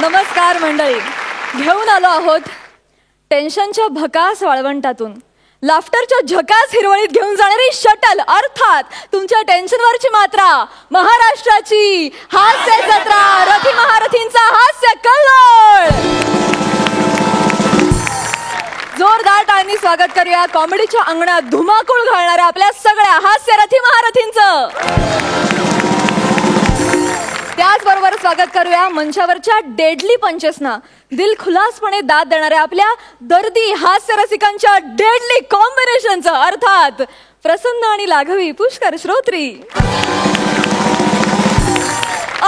नमस्कार मंडळी, घेऊन आलो आहोत टेन्शनच्या भकास वाळवंटातून लाफ्टरच्या झकास हिरवळीत घेऊन जाणारी शटल, अर्थात तुमच्या टेन्शनवरची मात्रा, महाराष्ट्राची हास्य जत्रा, रथी महारथींचा हास्य कल्लोळ. जोरदार टाळ्यांनी स्वागत करूया कॉमेडीच्या अंगणात धुमाकूळ घालणाऱ्या आपल्या सगळ्या हास्य रथी महारथींचं. त्याचबरोबर स्वागत करूया मंचावरच्या डेडली पंचेसना, दिलखुलासपणे दाद देणाऱ्या आपल्या दर्दी हास्य रसिकांच्या डेडली कॉम्बिनेशनचं, अर्थात प्रसन्न आणि लाघवी पुष्कर श्रोत्री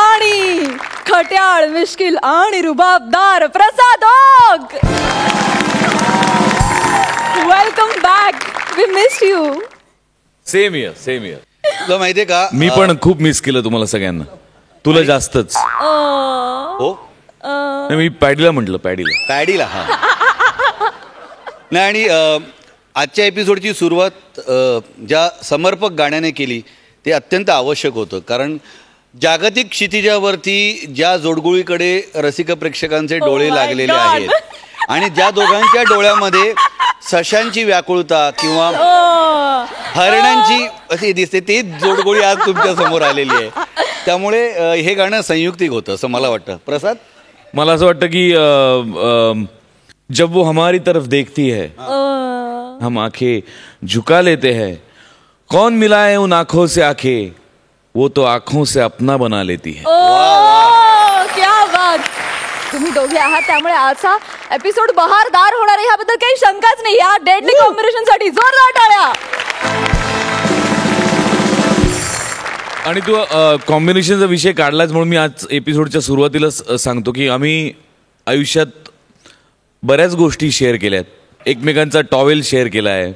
आणि खट्याळ, मिश्किल आणि रुबाबदार Prasad Oak. Welcome back, we miss you. Same here, same here. तुला माहितीये का, मी पण खूप मिस केलं तुम्हाला सगळ्यांना, तुला जास्तच. हो मी पॅडीला म्हटलं, पॅडीला. हा नाही, आणि आजच्या एपिसोडची सुरुवात ज्या समर्पक गाण्याने केली ते अत्यंत आवश्यक होतं, कारण जागतिक क्षितिजावरती ज्या जोडगोळीकडे रसिक प्रेक्षकांचे डोळे लागलेले आहेत आणि ज्या दोघांच्या डोळ्यामध्ये सशांची व्याकुळता किंवा हरणांची अशी दिसते, तेच जोडगोळी आज तुमच्या समोर आलेली आहे. त्यामुळे हे गाणं संयुक्तिक होतं असं मला वाटतं. प्रसाद, मला असं वाटतं की जब वो हमारी तरफ देखती है हम आंखें झुका लेते हैं, कौन मिलाए उन आंखों से आंखें, वो तो आंखों से अपना बना लेती है. क्या बात. तुम्ही दोघे आहात त्यामुळे आजचा एपिसोड बहारदार होणार आहे, ह्याबद्दल काही शंकाच नाही. या डेडली कॉम्बिनेशन साठी जोरदार टाळ्या. आणि तू कॉम्बिनेशनचा विषय काढलाच म्हणून मी आज एपिसोडच्या सुरुवातीलाच सांगतो की आम्ही आयुष्यात बऱ्याच गोष्टी शेअर केल्यात. एकमेकांचा टॉवेल शेअर केला आहे,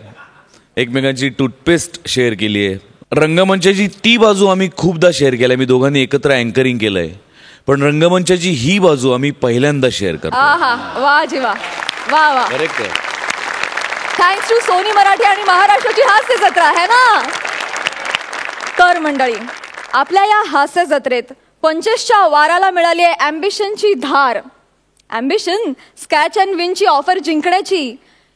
एकमेकांची टूथपेस्ट शेअर केली आहे. रंगमंचाची ती बाजू आम्ही खूपदा शेअर केली आहे, मी दोघांनी एकत्र अँकरिंग केलं आहे. पण रंगमंचाची ही बाजू आम्ही पहिल्यांदा शेअर करतो. वा जी वा, वा वा. थँक्स टू सोनी मराठी आणि महाराष्ट्राची हास्य जत्रा है ना. तर मंडळी, आपल्या या हास्य जत्रेत 25च्या वाराला मिळाली आहे अँबिशनची धार. अँबिशन स्कॅच अँड विनची ऑफर जिंकण्याची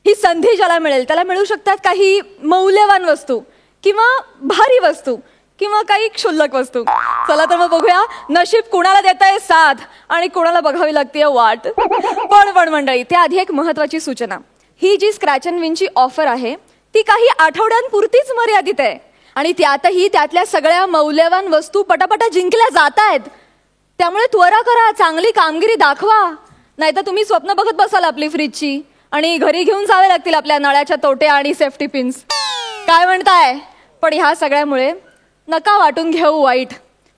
ही संधी ज्याला मिळेल त्याला मिळू शकतात काही मौल्यवान वस्तू किंवा भारी वस्तू किंवा काही क्षुल्लक वस्तू. चला तर मग बघूया नशीब कुणाला देत आहे साथ आणि कुणाला बघावी लागते वाट. पण मंडळी, त्याआधी एक महत्वाची सूचना. ही जी स्क्रॅच अँड विनची ऑफर आहे ती काही आठवड्यांपुरतीच मर्यादित आहे आणि त्यातही त्यातल्या सगळ्या मौल्यवान वस्तू पटापटा जिंकल्या जात आहेत. त्यामुळे त्वरा करा, चांगली कामगिरी दाखवा, नाहीतर तुम्ही स्वप्न बघत बसाल आपली फ्रीजची आणि घरी घेऊन जावे लागतील आपल्या नळ्याच्या तोट्या आणि सेफ्टी पिन्स. काय म्हणताय? पण ह्या सगळ्यामुळे नका वाटून घेऊ वाईट,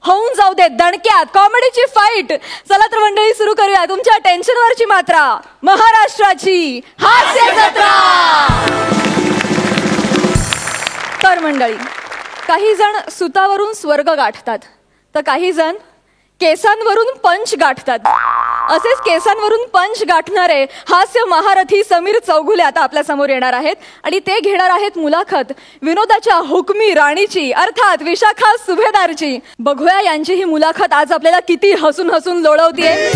होऊन जाऊ दे दणक्यात कॉमेडीची फाईट. चला तर मंडळी, सुरू करूया तुमच्या टेन्शनवरची मात्रा, महाराष्ट्राची हास्य जत्रा. तर मंडळी, काही जण सुतावरून स्वर्ग गाठतात तर काही जण केसांवरून पंच गाठतात. असेच केसांवरून पंच गाठणारे हास्य महारथी समीर चौगुले आता आपल्या समोर येणार आहेत आणि ते घेणार आहेत मुलाखत विनोदाच्या हुकमी राणीची, अर्थात विशाखा सुभेदारची. बघूया यांची ही मुलाखत आज आपल्याला किती हसून हसून लोळवतीये.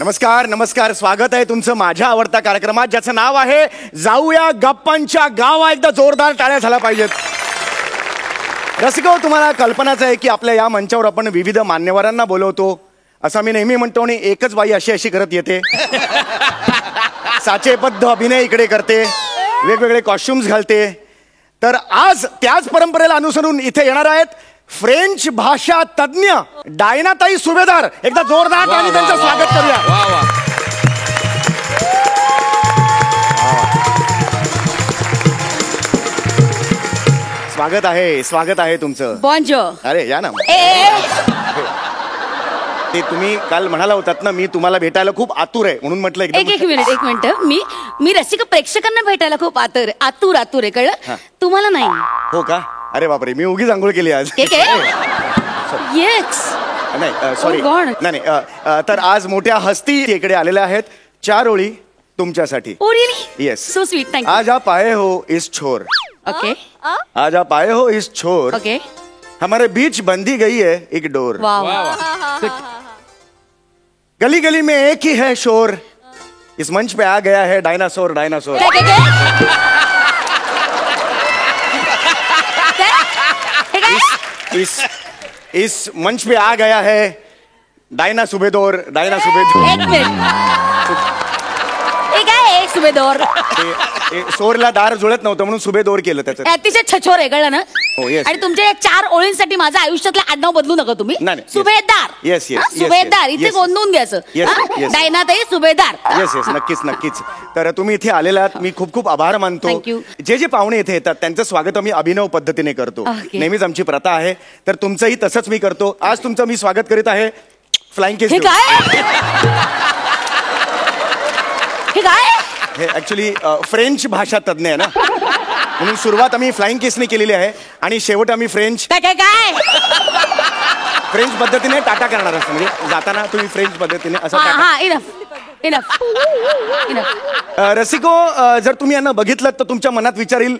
नमस्कार नमस्कार, स्वागत आहे तुमचं माझ्या आवडत्या कार्यक्रमात ज्याचं नाव आहे जाऊया गप्पांच्या गावा. एकदा जोरदार टाळ्या झाल्या पाहिजेत. रसिको, तुम्हाला कल्पनाच आहे की आपल्या या मंचावर आपण विविध मान्यवरांना बोलवतो. असं मी नेहमी म्हणतो आणि एकच बाई अशी अशी करत येते, साचेबद्ध अभिनय इकडे करते, वेगवेगळे कॉस्ट्युम्स घालते. तर आज त्याच परंपरेला अनुसरून इथे येणार आहेत फ्रेंच भाषा तज्ञ डायनाताई सुभेदार. एकदा जोरदार टाळ्यांनी त्यांचं स्वागत करूया. स्वागत आहे तुमचं. बॉन्जो. अरे या ना. ते तुम्ही काल म्हणाला होतात ना, मी तुम्हाला भेटायला खूप आतुर आहे म्हणून म्हटलं एक मिनिट. मी रसिक प्रेक्षकांना भेटायला खूप आतुर आहे, कळलं तुम्हाला? नाही. हो का? अरे बापरे, मी उगीच आंघोळ केली आज. नाही सॉरी. नाही तर आज मोठ्या हस्ती इकडे आलेल्या आहेत. 4 ओळी तुमच्यासाठी. Oh really? Yes. So sweet. Thank you. आज आप आए हो इस छोर, Okay. आज आप आए हो इस छोर, Okay. हमारे बीच बंधी गई है एक डोर. Wow. गली गली में एक ही है शोर, इस मंच पे आ गया है डायनासोर. डायनासोर काय? हे काय? इस मंच पे आ गया है डायना सुबेदोर. डायना सुबेदोर. एक मिनिट. हे काय सुभेदोर? सोरला दार जुळत नव्हतं म्हणून सुबेदोर केलं त्याचं. अतिशय छछोर आहे कळलं ना. Oh, yes. आणि तुमच्या या 4 ओळींसाठी माझं आयुष्यातलं आडनाव बदलू नका तुम्ही. नाही. सुभेदार. Yes, yes, हा, yes, सुभेदार yes, इथे yes. गोंधळून घ्यायचं. Yes, हा? yes. डायनाताई सुभेदार. येस येस नक्कीच नक्कीच. तर तुम्ही इथे आलेलात, मी खूप खूप आभार मानतो. Thank you. जे पाहुणे इथे येतात त्यांचं स्वागत आम्ही अभिनव पद्धतीने करतो. Okay. नेहमीच आमची प्रथा आहे, तर तुमचंही तसंच मी करतो. आज तुमचं मी स्वागत करीत आहे फ्लाइंग किस. हे काय? हे काय? हे ऍक्च्युली फ्रेंच भाषा तज्ञ आहे ना, म्हणून सुरुवात आम्ही फ्लाइंग किसने केलेली आहे आणि शेवट आम्ही फ्रेंच काय? पद्धतीने टाटा करणार असतो. म्हणजे जाताना तुम्ही फ्रेंच पद्धतीने असं टाटा. हा इनफ. रसिको, जर तुम्ही यांना बघितलं तर तुमच्या मनात विचारील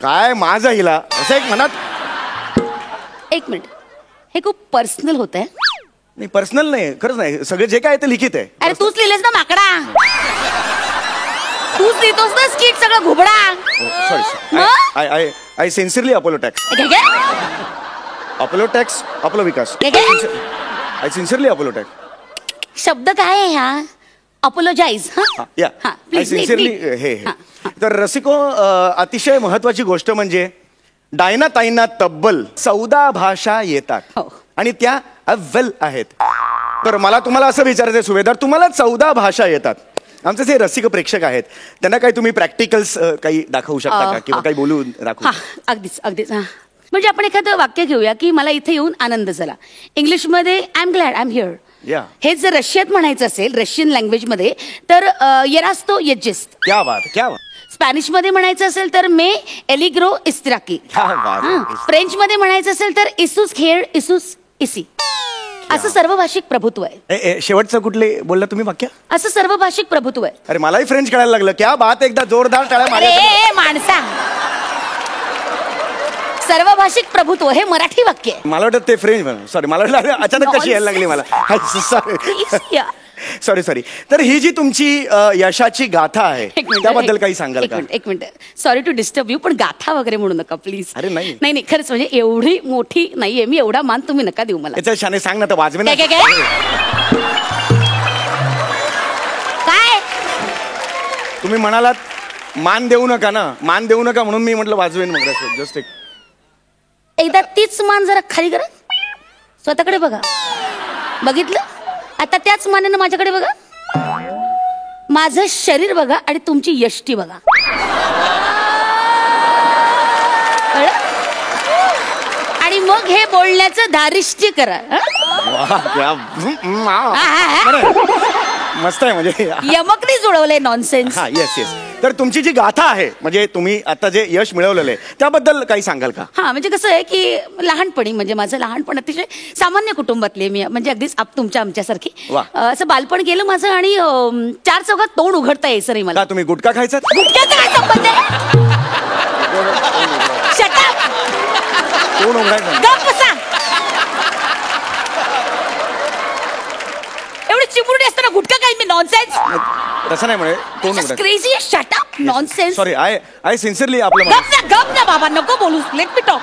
काय माझा हिला, असं एक मनात. एक मिनिट. हे खूप पर्सनल होत आहे. नाही पर्सनल नाही, खरंच नाही. सगळं जे काय आहे ते लिखित आहे. अरे तूच लिहिलेस ना माकडा. तूच लिहितोस ना स्किट सगळं घुबडा. Sorry I sincerely apologise. Apologise, Apollo विकास. I sincerely apologise. शब्द काय आहे हा? अपोलोजाइज. या आय सिन्सिअरली हे. तर रसिको, अतिशय महत्वाची गोष्ट म्हणजे डायना ताईंना तब्बल 14 भाषा येतात हो. आणि त्या अव्वल आहेत. तर मला तुम्हाला असं विचारायचं आहे सुभेदार, तुम्हाला 14 भाषा येतात. आमचे जे रसिक प्रेक्षक आहेत त्यांना काही तुम्ही प्रॅक्टिकल्स काही दाखवू शकता का, किंवा काही बोलून दाखवू? अगदीच. म्हणजे आपण एखादं वाक्य घेऊया की मला इथे येऊन आनंद झाला. इंग्लिशमध्ये I am glad I am here. हे जर रशियात म्हणायचं असेल, रशियन लँग्वेजमध्ये, तर येरास्तो येजिस्ट. क्या बात, क्या बात. स्पॅनिश मध्ये म्हणायचं असेल तर मे एलिग्रो इस्तिराकी. क्या बात. फ्रेंच मध्ये म्हणायचं असेल तर इसूस खेळ इसूस इसी. असं सर्वभाषिक प्रभुत्व आहे. शेवटचं कुठले बोलला तुम्ही वाक्य? असं सर्वभाषिक प्रभुत्व आहे. अरे मलाही फ्रेंच कळायला लागलं. क्या बात. एकदा जोरदार टाळ्या मारा. अरे माणसा, सर्वभाषिक प्रभुत्व हे मराठी वाक्य आहे. मला वाटतं ते फ्रेंच. सॉरी, मला वाटलं अचानक कशी यायला लागली मला. सॉरी. तर ही जी तुमची यशाची गाथा आहे त्याबद्दल काही सांगाल का? एक minute. Sorry to disturb you, पण गाथा वगैरे म्हणू नका प्लीज. अरे नाही. नाही खरंच म्हणजे एवढी मोठी नाहीये मी, एवढा मान तुम्ही नका देऊ मला. याच्या शाने सांग ना, तर वाजवे ना. काय तुम्ही म्हणालात मान देऊ नका ना, मान देऊ नका म्हणून मी म्हटलं वाजवेन. मग जस्ट एकदा तीच मान जरा खाली करा, स्वतःकडे बघा. बघितलं? आता त्याच मानेनं माझ्याकडे बघा. माझं शरीर बघा आणि तुमची यष्टी बघा. आणि मग हे बोलण्याचं धारिष्ट्य करा. मस्त आहे. म्हणजे यमकनी जुळवलंय नॉनसेन्स. हा. येस. तर तुमची जी गाथा आहे, म्हणजे तुम्ही आता जे यश मिळवलेलं आहे त्याबद्दल काही सांगाल का? हा, म्हणजे कसं आहे की लहानपणी, म्हणजे माझं लहानपण अतिशय सामान्य कुटुंबातली मी, म्हणजे अगदीच तुमच्या आमच्यासारखी. असं बालपण गेलं माझं आणि 4 चौघात तोंड उघडता यायचं नाही मला. तुम्ही गुटखा खायचा? गुटख्याचा काय संबंध आहे? Shut up! तोंड उघडायचं. गप्प बसा. एवढी चिमुरडी असताना गुटखा काय? मी नॉनसेन्स. तसं नाही म्हणे, तोंड उघडायचं. Crazy. Shut up. Nonsense. Sorry, I sincerely आपलं. गप ना बाबा, नको बोलू. Let me talk.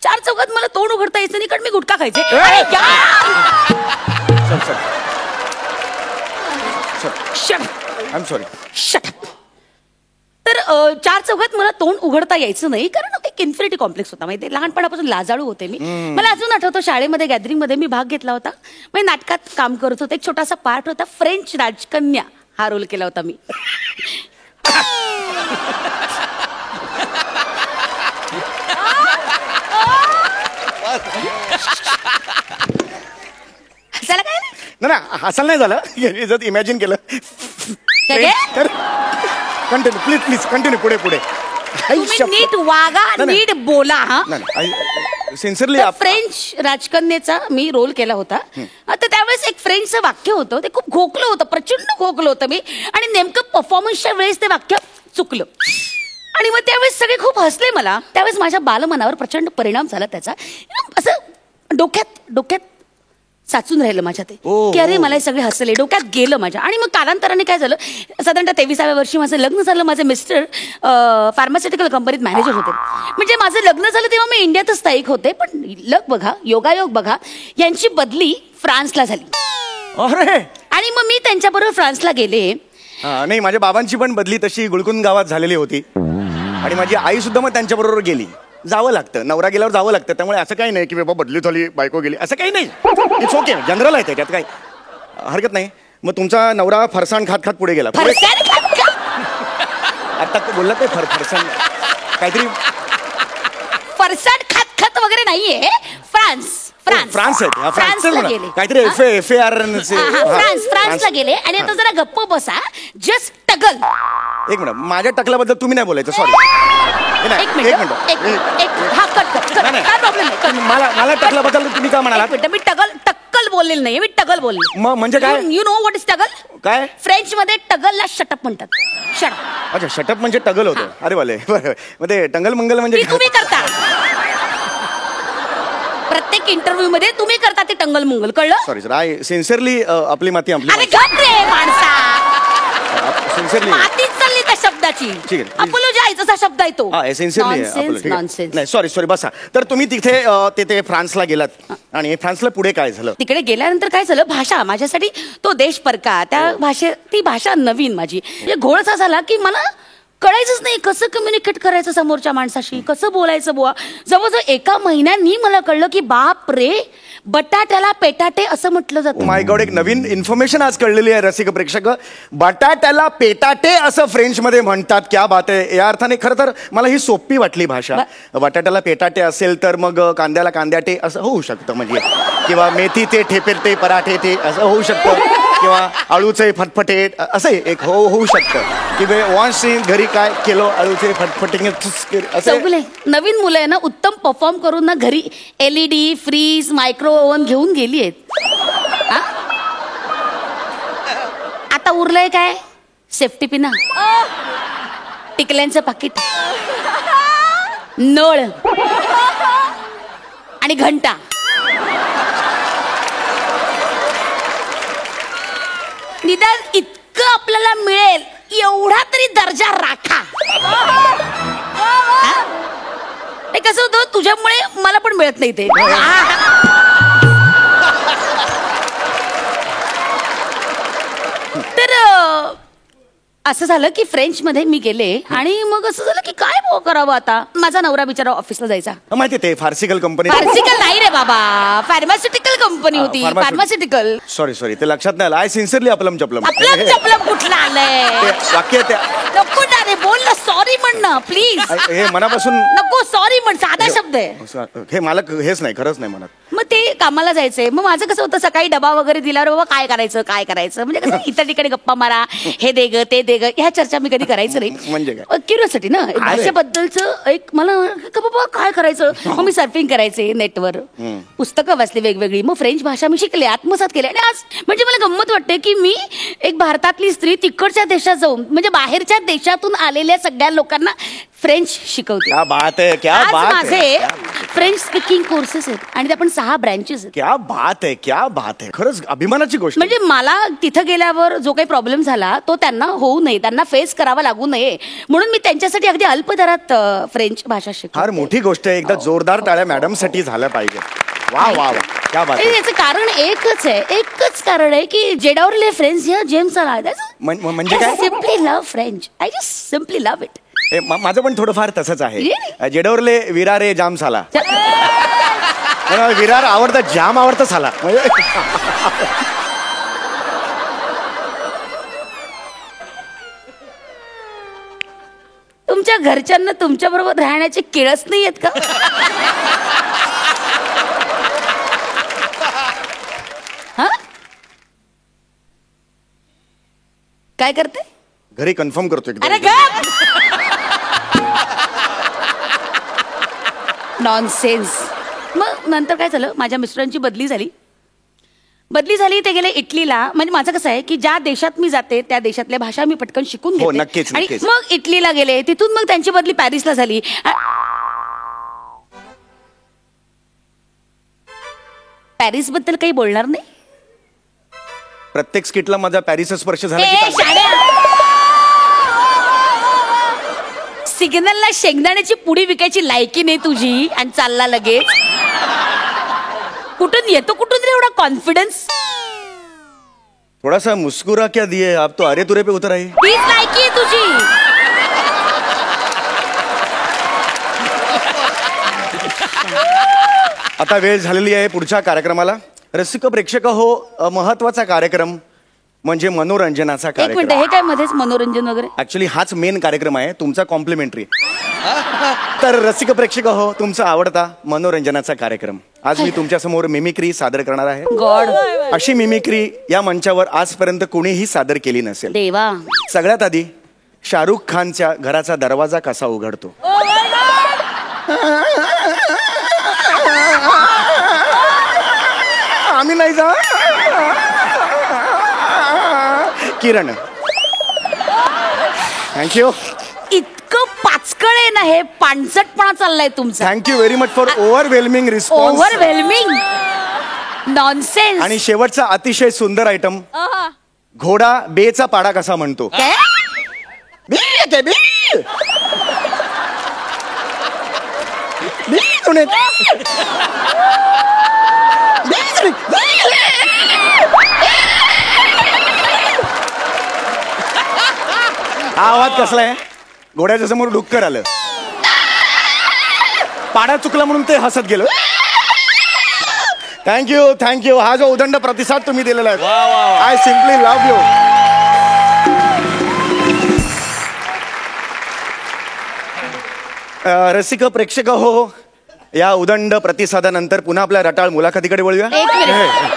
4 चौघात मला तोंड उघडता यायचं नाही कारण मी गुटखा खायचे. I am sorry. Shut up. तर 4 चौघात मला तोंड उघडता यायचं नाही कारण एक इन्फिनिटी कॉम्प्लेक्स होता. माहिती, लहानपणापासून लाजाळू होते मी. मला अजून आठवतो शाळेमध्ये गॅदरिंग मध्ये मी भाग घेतला होता. म्हणजे नाटकात काम करत होते. एक छोटासा पार्ट होता, फ्रेंच राजकन्या हा रोल केला होता मी. हसायला काय ना, हसायला नाही झालं, जर इमॅजिन केलं. Continue please continue. पुढे. तुम्ही नीट वागा, नीट बोला. हा सिन्सिअरली फ्रेंच राजकन्याचा मी रोल केला होता. तर त्यावेळेस एक फ्रेंचचं वाक्य होतं, ते खूप घोकलं होतं, प्रचंड घोकलं होतं मी. आणि नेमकं परफॉर्मन्सच्या वेळेस ते वाक्य चुकलं. आणि मग त्यावेळेस सगळे खूप हसले मला. त्यावेळेस माझ्या बालमनावर प्रचंड परिणाम झाला त्याचा. असं डोक्यात साचून राहिलं माझ्या ते, की अरे मला हे सगळे हसले, डोक्यात गेलं माझ्या. आणि मग कालांतराने काय झालं, साधारणतः 23व्या वर्षी माझं लग्न झालं. माझे मिस्टर फार्मास्युटिकल कंपनीत मॅनेजर होते. म्हणजे माझं लग्न झालं तेव्हा मी इंडियातच स्थायिक होते. पण लक बघा, योगायोग बघा, यांची बदली फ्रान्सला झाली. अरे आणि मग मी त्यांच्याबरोबर फ्रान्सला गेले. नाही, माझ्या बाबांची पण बदली तशी गुळकुंद गावात झालेली होती. आणि माझी आई सुद्धा मग त्यांच्याबरोबर गेली. जावं लागतं, नवरा गेल्यावर जावं लागतं. त्यामुळे असं काही नाही की बाबा बदली झाली, बायको गेली, असं काही नाही. इट्स ओके, जनरल आहे त्याच्यात काही हरकत नाही. मग तुमचा नवरा फरसाण खात खात पुढे गेला. आता बोलला ते फरसाण काहीतरी फरसाण खात वगैरे नाहीये. फ्रान्स आहे. फ्रान्सला गेले. काहीतरी FAR फ्रान्सला गेले. आणि आता जरा गप्प बसा. Just toggle. एक मिनिट, माझ्या टकल्याबद्दल तुम्ही नाही बोलायचं. सॉरी, एक मिनिट. हा कट. काय प्रॉब्लेम नाही. मला टकल्याबद्दल तुम्ही काय म्हणाला? मी टक्कल बोललेलं नाही, मी टगल बोलले. म्हणजे काय? You know what is toggle? काय? फ्रेंच मध्ये टगलला शटअप म्हणतात. शटअप. अच्छा, शटअप म्हणजे टगल होतं. अरे वाले, मग ते टंगल मंगल म्हणजे तुम्ही करता प्रत्येक इंटरव्ह्यू मध्ये, तुम्ही करता ते टंगल मंगल. कळलं? सॉरी सर, आय सिन्सिअरली आपली माती अरे गप रे माणसा. सिन्सिअरली मातीच चालली त्या शब्दाची. ठीक आहे. अपोलोजाइज असा शब्द आहे तो. सिन्सिअरली नाही, सॉरी बसा. तर तुम्ही तिथे फ्रान्सला गेलात. आणि फ्रान्सला पुढे काय झालं? तिकडे गेल्यानंतर काय झालं, भाषा माझ्यासाठी तो देश परका. त्या ती भाषा नवीन माझी. म्हणजे घोळ असा झाला की मला कळायचंच नाही कसं कम्युनिकेट करायचं समोरच्या माणसाशी, कसं बोलायचं बुवा. जवळजवळ एका महिन्यानी मला कळलं की बाप रे, बटाट्याला पेटाटे असं म्हटलं जातं. माय गॉड, एक नवीन इन्फॉर्मेशन आज कळलेली आहे रसिक प्रेक्षक. बटाट्याला पेटाटे असं फ्रेंच मध्ये म्हणतात. क्या बात आहे. या अर्थाने खरं तर मला ही सोपी वाटली भाषा. बटाट्याला पेटाटे असेल तर मग कांद्याला कांद्याटे असं होऊ शकतं. म्हणजे किंवा मेथीचे ठेपेटे पराठे ते असं होऊ शकतं. किंवा आळूचे फटफटे असं एक होऊ शकतं. किंवा वॉन्स घरी काय केलो आळूचे फटफटे असं. नवीन मुलं आहे ना, उत्तम परफॉर्म करून ना घरी LED, फ्रीज, मायक्रो ओव्हन घेऊन गेली आहेत. आता उरलंय काय? सेफ्टी पिना, टिकल्यांचं पाकिट, नळ आणि घंटा. निदान इतकं आपल्याला मिळेल एवढा तरी दर्जा राखा. हे कसं होतं, तुझ्यामुळे मला पण मिळत नाही ते. तर असं झालं की फ्रेंच मध्ये मी गेले. आणि मग असं झालं की काय करावं आता. माझा नवरा बिचारा ऑफिसला जायचा. माहिती ते फार्सिकल कंपनी. फार्सिकल नाही रे बाबा, फार्मास्युटिकल कंपनी होती. फार्मास्युटिकल. सॉरी ते लक्षात नाही आलं. आय सिन्सिअरली आपलं चपलम कुठलं आलंय वाक्य. नको ना रे, बोल ना, सॉरी म्हण ना प्लीज. हे मनापासून नको, सॉरी म्हण, साधा शब्द आहे. हे मला हेच नाही, खरंच नाही म्हणत. मग ते कामाला जायचंय. मग माझं कसं होतं, सकाळी डबा वगैरे दिल्यावर बाबा काय करायचं म्हणजे कसं इतर ठिकाणी गप्पा मारा, हे दे ग ते दे ग, ह्या चर्चा मी कधी करायचं नाही. म्हणजे काय क्युरिओसिटी ना, भाषेबद्दलचं एक मला बाबा काय करायचं. मग मी सर्फिंग करायचे नेटवर, पुस्तकं वाचली वेगवेगळी. मग फ्रेंच भाषा मी शिकले, आत्मसात केले. आणि आज म्हणजे मला गंमत वाटते की मी एक भारतातली स्त्री तिकडच्या देशात जाऊन, म्हणजे बाहेरच्या देशातून आलेल्या सगळ्या लोकांना फ्रेंच शिकवते. क्या बात आहे, क्या बात आहे. माझे फ्रेंच स्पीकिंग कोर्सेस आहेत आणि ते आपण 6 ब्रँचेस आहेत. क्या बात आहे, क्या बात आहे. खरंच अभिमानाची गोष्ट. म्हणजे मला तिथं गेल्यावर जो काही प्रॉब्लेम झाला तो त्यांना होऊ नये, त्यांना फेस करावा लागू नये म्हणून मी त्यांच्यासाठी अगदी अल्प दरात फ्रेंच भाषा शिकवते. फार मोठी गोष्ट आहे. एकदा जोरदार टाळ्या मॅडम साठी झाल्या पाहिजे. वा वा वा, क्या बात आहे. याचं कारण एकच कारण आहे की जेडावरले फ्रेंच या जेम्स आला. म्हणजे काय? Simply love French. I just simply love it. माझं पण थोडंफार तसंच आहे. जेडवरले विरारे जाम साला. विरार आवडतं, जाम आवडतं साला. तुमच्या घरच्यांना तुमच्या बरोबर राहण्याची किळस नाही येत का? काय करते? घरी कन्फर्म करतो. अरे नॉनसेन्स. मग नंतर काय झालं, माझ्या मिस्टरांची बदली झाली, ते गेले इटलीला. म्हणजे माझं कसं आहे की ज्या देशात मी जाते त्या देशातल्या भाषा मी पटकन शिकून हो, घेते. नक्कीच, आणि नक्कीच. मग इटलीला गेले, तिथून मग त्यांची बदली पॅरिसला झाली. पॅरिस बद्दल काही बोलणार नाही. प्रत्येक स्किटला माझा पॅरिसचा स्पर्श झाला की ए, चालतं. शाण्या! सिग्नलला शेंगदाण्याची पुडी विकायची लायकी नाही तुझी आणि चालला लगेच. कुठून येतो कुठून रे एवढा कॉन्फिडन्स? थोड़ा सा मुस्कुरा क्या दिए आप तो अरे तुरे पे उतर आई. तीच लायकी आहे तुझी. आता वेळ झालेली आहे पुढच्या कार्यक्रमाला. रसिक प्रेक्षक हो, महत्वाचा कार्यक्रम म्हणजे मनोरंजनाचा एक मिनिट, कार्यक्रम. हे काय मध्येच मनोरंजन वगैरे? ऍक्च्युली हाच मेन कार्यक्रम आहे तुमचा, कॉम्प्लिमेंटरी. तर रसिक प्रेक्षक हो, तुमचा आवडता मनोरंजनाचा कार्यक्रम. आज मी तुमच्या समोर मिमिक्री सादर करणार आहे. गॉड, अशी मिमिक्री या मंचावर आजपर्यंत कुणीही सादर केली नसेल. देवा. सगळ्यात आधी शाहरुख खानच्या घराचा दरवाजा कसा उघडतो. आम्ही नाही जा. किरण, थँक्यू. इतकं पाचकळ आहे ना हे, पाणचटपणा चाललाय तुमचा. Thank you very much for overwhelming response. Overwhelming nonsense. आणि शेवटचा अतिशय सुंदर आयटम, घोडा बेचा पाडा कसा म्हणतो. काय? बी येते, बी. बी तुने. बी तुने. हा आवाज कसला आहे? घोड्याच्या समोर डुक्कर आलं, पाडा चुकला म्हणून ते हसत गेलो. थँक्यू. हा जो उदंड प्रतिसाद तुम्ही दिलेला आहे, आय सिम्पली लव्ह यू. रसिक प्रेक्षक हो, या उदंड प्रतिसादानंतर पुन्हा आपल्या रटाळ मुलाखतीकडे वळूया. एक मिनिट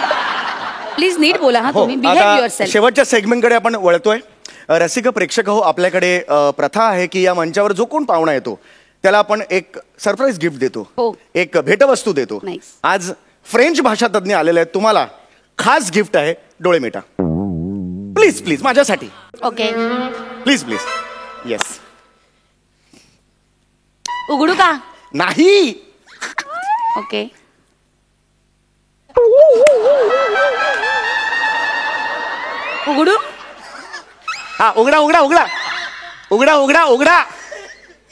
प्लीज, नीट बोला हा हो, तुम्ही. बिहेव आता युअरसेल्फ. शेवटच्या सेगमेंटकडे आपण वळतोय. रसिक प्रेक्षक हो, आपल्याकडे प्रथा आहे की या मंचावर जो कोण पाहुणा येतो त्याला आपण एक सरप्राईज गिफ्ट देतो, हो. एक भेटवस्तू देतो. Nice. आज फ्रेंच भाषा तज्ञ आलेले आहेत, तुम्हाला खास गिफ्ट आहे. डोळे मिटा प्लीज, प्लीज माझ्यासाठी. Okay, please please. येस. उघडू का? नाही. ओके. उघडू? हा, उघडा उघडा उघडा उघडा उघडा उघडा.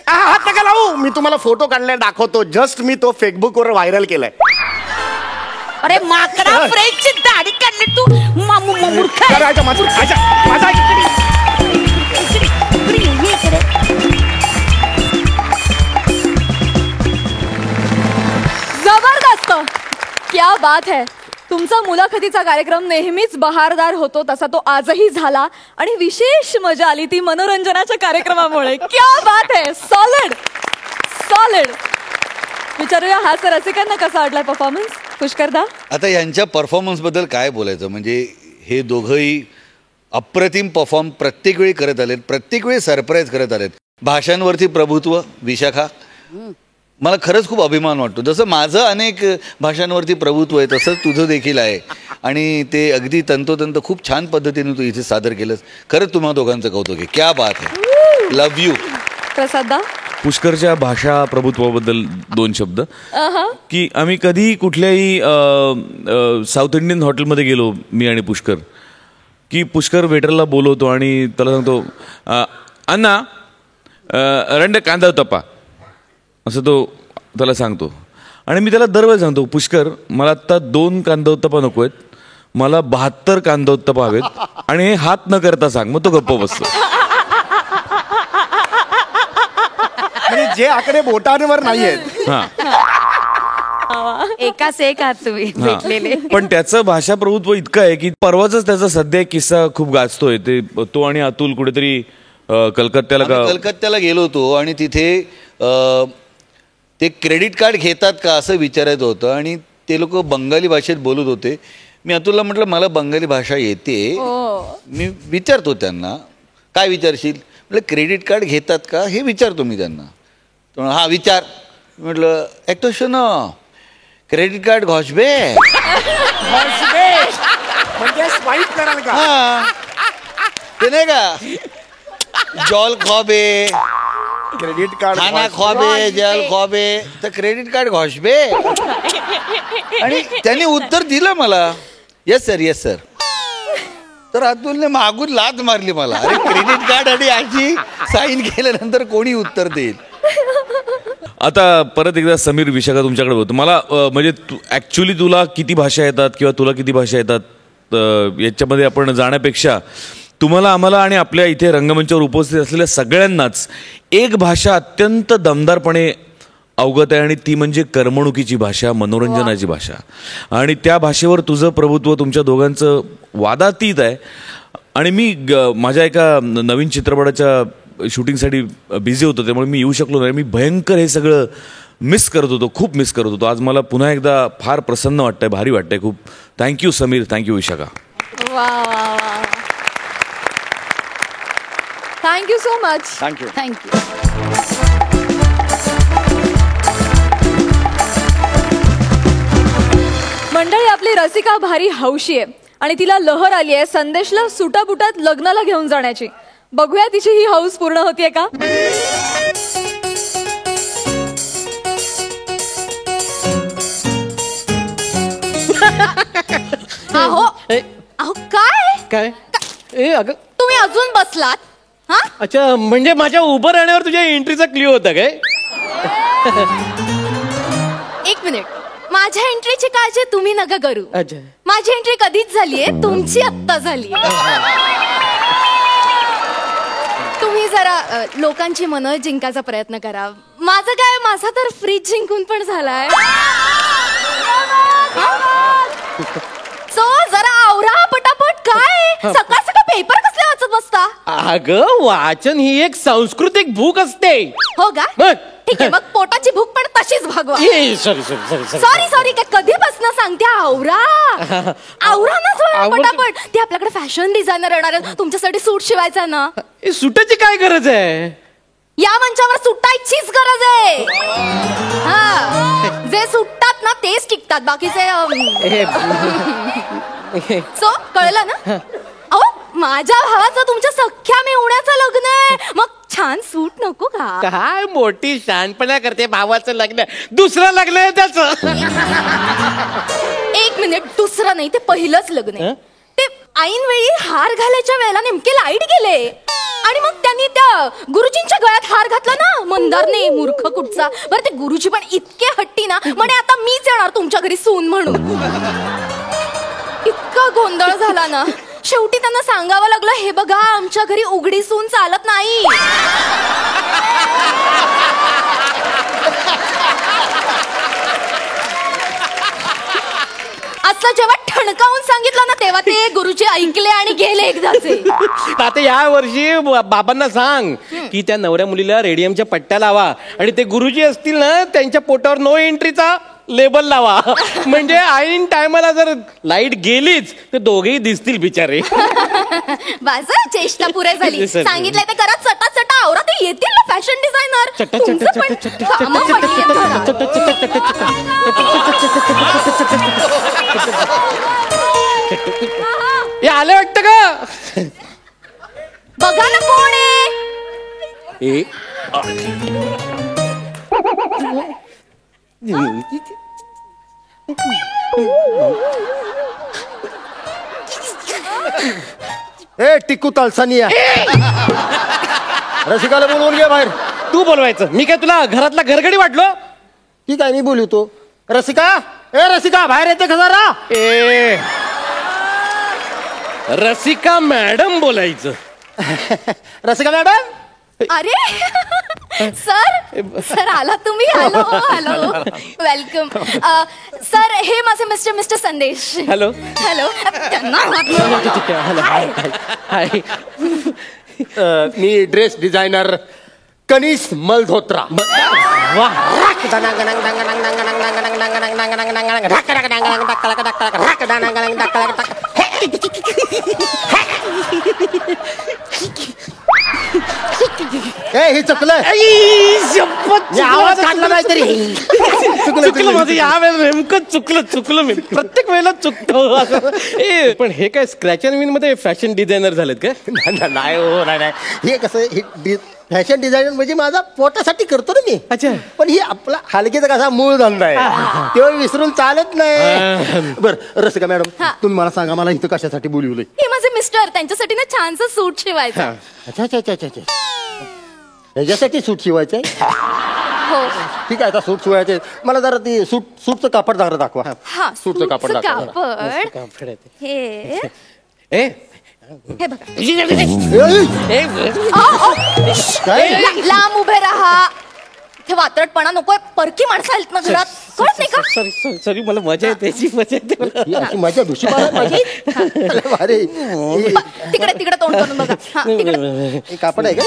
हात नका लावू, मी तुम्हाला फोटो काढलाय दाखवतो. जस्ट मी तो फेसबुक वर व्हायरल केलाय. अरे माकडा, फ्रेंचची दाढी काढली तू. मूर्ख आहे. जरा ऐका, माझा इकडे ये, इकडे. जबरदस्त, क्या बात है. तुमचा मुलाखतीचा कार्यक्रम नेहमीच बहारदार होतो, तसा तो आजही झाला. आणि विशेष मजा आली ती मनोरंजनाच्या कार्यक्रमामुळे. क्या बात है. सॉलिड. विचारूया हास्य रसिकांना कसा वाटला परफॉर्मन्स. पुष्करदा, आता यांच्या परफॉर्मन्सबद्दल काय बोलायचं, म्हणजे हे दोघंही अप्रतिम परफॉर्म प्रत्येक वेळी करत आलेत, प्रत्येक वेळी सरप्राईज करत आलेत. भाषांवरती प्रभुत्व, विशाखा, मला खरंच खूप अभिमान वाटतो. जसं माझं अनेक भाषांवरती प्रभुत्व आहे तसंच तुझं देखील आहे. आणि ते अगदी तंतोतंत खूप छान पद्धतीने तू इथे सादर केलंस. खरंच तुम्हा दोघांचं कौतुक आहे. क्या बात आहे. Love you. प्रसाददा. पुष्करच्या भाषा प्रभुत्वाबद्दल 2 शब्द. की आम्ही कधी कुठल्याही साऊथ इंडियन हॉटेलमध्ये गेलो, मी आणि पुष्कर, की पुष्कर वेटरला बोलवतो आणि त्याला सांगतो, अण्णा रंड कांदा तपा, असं तो त्याला सांगतो. आणि मी त्याला दरवेळेस सांगतो, पुष्कर मला आत्ता 2 कांदा नको आहेत, मला 72 कांदा हवेत, आणि हे हात न करता सांग. मग तो गप्प बसतो. म्हणजे जे आकडे बोटांवर नाहीयेत. एकाच एक आहात तुम्ही भेटलेले. पण त्याचं भाषा प्रभुत्व इतकं आहे की परवाच त्याचा सध्या एक किस्सा खूप गाजतोय. ते तो आणि अतुल कुठेतरी कलकत्त्याला गेलो होतो आणि तिथे ते क्रेडिट कार्ड घेतात का असं विचारायचं होतं आणि ते लोक बंगाली भाषेत बोलत होते. मी अतुलला म्हटलं मला बंगाली भाषा येते, मी विचारतो त्यांना. काय विचारशील? म्हटलं क्रेडिट कार्ड घेतात का हे विचारतो मी त्यांना. हा विचार. म्हटलं एक तो सुनो क्रेडिट कार्ड घोषबे. म्हणजे स्वाईप कराल का? हा ते नाही का जॉल खॉबे क्रेडिट कार्ड खाना खॉबे जल खॉबे तर क्रेडिट कार्ड घोषबे. आणि त्याने उत्तर दिलं मला येस सर. तर अतुलने मागून लात मारली मला. अरे क्रेडिट कार्ड आणि अशी साईन केल्यानंतर कोणी उत्तर देईल. आता परत एकदा समीर विशाखा तुमच्याकडे होतो. मला म्हणजे ऍक्च्युली तुला किती भाषा येतात किंवा तुला किती भाषा येतात याच्यामध्ये आपण जाण्यापेक्षा तुम्हाला आम्हाला आणि आपल्या इथे रंगमंचावर उपस्थित असलेल्या सगळ्यांनाच एक भाषा अत्यंत दमदारपणे अवगत आहे आणि ती म्हणजे करमणुकीची भाषा, मनोरंजनाची भाषा. आणि त्या भाषेवर तुझं प्रभुत्व तुमच्या दोघांचं वादातीत आहे. आणि मी माझ्या एका नवीन चित्रपटाच्या शूटिंगसाठी बिझी होतो त्यामुळे मी येऊ शकलो नाही. मी भयंकर हे सगळं मिस करत होतो, खूप मिस करत होतो. आज मला पुन्हा एकदा फार प्रसन्न वाटतंय, भारी वाटतंय खूप. Thank you Sameer, thank you Vishakha. Thank you so much. Thank you. Thank you. मंडळी, आपली रसिका भारी हौशी आहे आणि तिला लहर आली आहे संदेशला सुटाबुटात लग्नाला घेऊन जाण्याची. बघूया तिची ही हौस पूर्ण होतीये का. अहो अहो काय ए अगं तुम्ही अजून बसलात? हा, अच्छा, म्हणजे माझ्या उभं राहण्यावर तुझ्या एंट्रीचा क्ल्यू होता काय? एक मिनिट. माझ्या एंट्रीची काळजी तुम्ही नका करू. अच्छा. माझी एंट्री कधीच झालीये, तुमची आत्ता झाली. तुम्ही जरा लोकांची मनं जिंकायचा प्रयत्न करा. माझं काय, माझा तर फ्रीज जिंकून पण झालाय. सो जरा आवरा पटापट. काय सकाळ सकाळ पेपर कसले वाचत बसता? अगं वाचन ही एक सांस्कृतिक भूक असते. हो का? मग? ठीक आहे, मग पोटाची भूक पण तशीच भागवा. सॉरी काय कधीपासून सांगते आवरा ना थोडं पटापट. ते आपल्याकडे फॅशन डिझायनर येणार आहे, तुमच्यासाठी सूट शिवायचा ना. सुटाची काय गरज आहे? या मंचावर सुटायचीच गरज आहे. हा, जे सुटतात ना तेच टिकतात, बाकीचे सो कळलं ना. अहो माझ्या भावाचं तुमच्या सख्या मेवण्याचं लग्न आहे, मग छान सूट नको का? काय मोठी शहाणपणा करते. भावाचं लग्न, दुसरं लग्न आहे त्याचं. एक मिनिट, दुसरं नाही, ते पहिलंच लग्न आहे. ते ऐन वेळी हार घालायच्या वेळेला नेमके लाईट गेले आणि मग त्यांनी त्या गुरुजींच्या गळ्यात हार घातला ना. मंदारने, मूर्ख कुठचा. बरं ते गुरुजी पण इतके हट्टी ना, म्हणे आता मीच येणार तुमच्या घरी सून म्हणून. इतका गोंधळ झाला ना, शेवटी त्यांना सांगावं लागलं, हे बघा आमच्या घरी उघडी सून चालत नाही. असं जेव्हा ठणकावून सांगितलं ना, तेव्हा ते गुरुजी ऐकले आणि गेले एकदाचे. आता या वर्षी बाबांना सांग की त्या नवऱ्या मुलीला रेडियमच्या पट्ट्या लावा आणि ते गुरुजी असतील ना त्यांच्या पोटावर नो एंट्रीचा लेबल लावा. म्हणजे ऐन टायमाला जर लाईट गेलीच तर दोघेही दिसतील बिचारे. बस चेष्टा पुरे झाली. Yes, sir. सांगितलंय ते करा, चटा चटा आवरा. ते येतील ना फॅशन डिझायनर. हे आले वाटतं का? बघा ना कोण आहे. ए टिकू तलसानिया, रसिकाला बोलवून घे बाहेर. तू बोलवायचं, मी काय तुला घरातला घरगडी वाटलो? ठीक आहे, मी बोलवतो. रसिका, ए रसिका बाहेर येते का जरा? ए रसिका मॅडम बोलायचं. रसिका मॅडम. अरे सर आला तुम्ही. Hello hello, welcome sir. हे माझे mister Sandesh. Hello hello. Hi. मी ड्रेस डिझायनर कनिष मल्होत्रा. हे चुकलं मी आवाज काढला नाही तरी चुकलं माझं यावेळेस नेमकं चुकलं मी प्रत्येक वेळेला चुकतो असं. पण हे काय स्क्रॅच अँड विन मध्ये फॅशन डिझायनर झालेत का? नाही हो नाही हे कसं फॅशन डिझायनर म्हणजे माझा पोटासाठी करतो ना मी. अच्छा. पण ही आपला हलकीचा कसा मूळ धंदा आहे तेव्हा विसरून चालत नाही. बरं रसिका मॅडम तुम्ही मला सांगा मला इथं कशासाठी बोलवलंय? हे माझे मिस्टर त्यांच्यासाठी ना छानसं सूट शिवायचं. अच्छा अच्छा अच्छा अच्छा ह्याच्यासाठी सूट शिवायचंय? हो. ठीक आहे आता सूट शिवायचे मला जरा ती सूटचं कापड जरा दाखवा. हा सूटचं कापड दाखवा. कापड हे ए हे बघा. काय लांब उभे राहा. हे वात्रटपणा नकोय. परकी माणसं आहेत ना घरात कळत नाही का? सॉरी मला मजा येते मजा येते. ही अशी मजा दुसरी मारायला पाहिजे. अरे भारी. तिकडे तिकडे तोंड करून बघा. हा, तिकडे. हे कापड आहे का?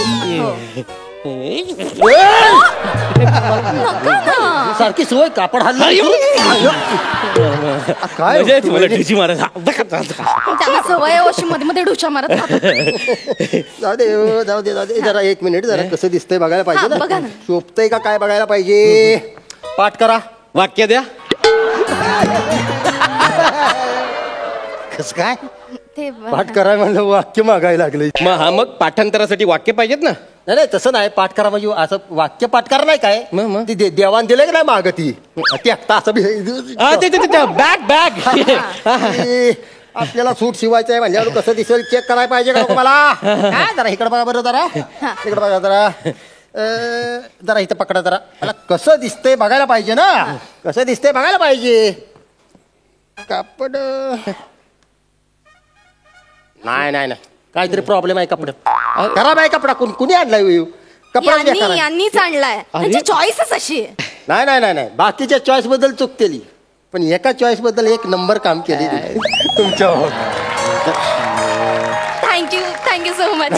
नका ना. सारखी सवय कापड हल्ली काय मजा येते मला ढिची मारायला. त्यांना सवय आहे अशी मध्ये मध्ये ढुच्या मारत राहतात. जाऊ दे जरा एक मिनिट जरा कसं दिसतंय बघायला हा, पाहिजे बघा ना. ना. शोभतंय का काय बघायला पाहिजे. पाठ करा. वाक्य द्या. कस काय ते बघा. पाठ करा म्हणलं वाक्य मागायला लागले. मग पाठांतरासाठी वाक्य पाहिजेत ना. नाही तसं नाही पाठ करा म्हणजे असं वाक्य पाठ करा नाही काय मग? ती देवान दिलं की नाही माग ती आता असं बॅग ए, आपल्याला सूट शिवायचं आहे म्हणल्यावर कसं दिसेल चेक करायला पाहिजे का मला. काय जरा इकडे बघा बरं जरा इकडे बघा जरा इथं पकडा जरा मला कसं दिसतंय बघायला पाहिजे ना. कसं दिसतंय बघायला पाहिजे. कापड नाही काहीतरी प्रॉब्लेम आहे कपड्यात. खराब आहे कपडा कुणी आणलाय कपडा यांनीच आणलाय. त्यांची चॉईसच अशी आहे. नाही बाकीच्या चॉईस बद्दल चूक केली पण एका चॉईस बद्दल एक नंबर काम केली तुमच्या. Thank you so much.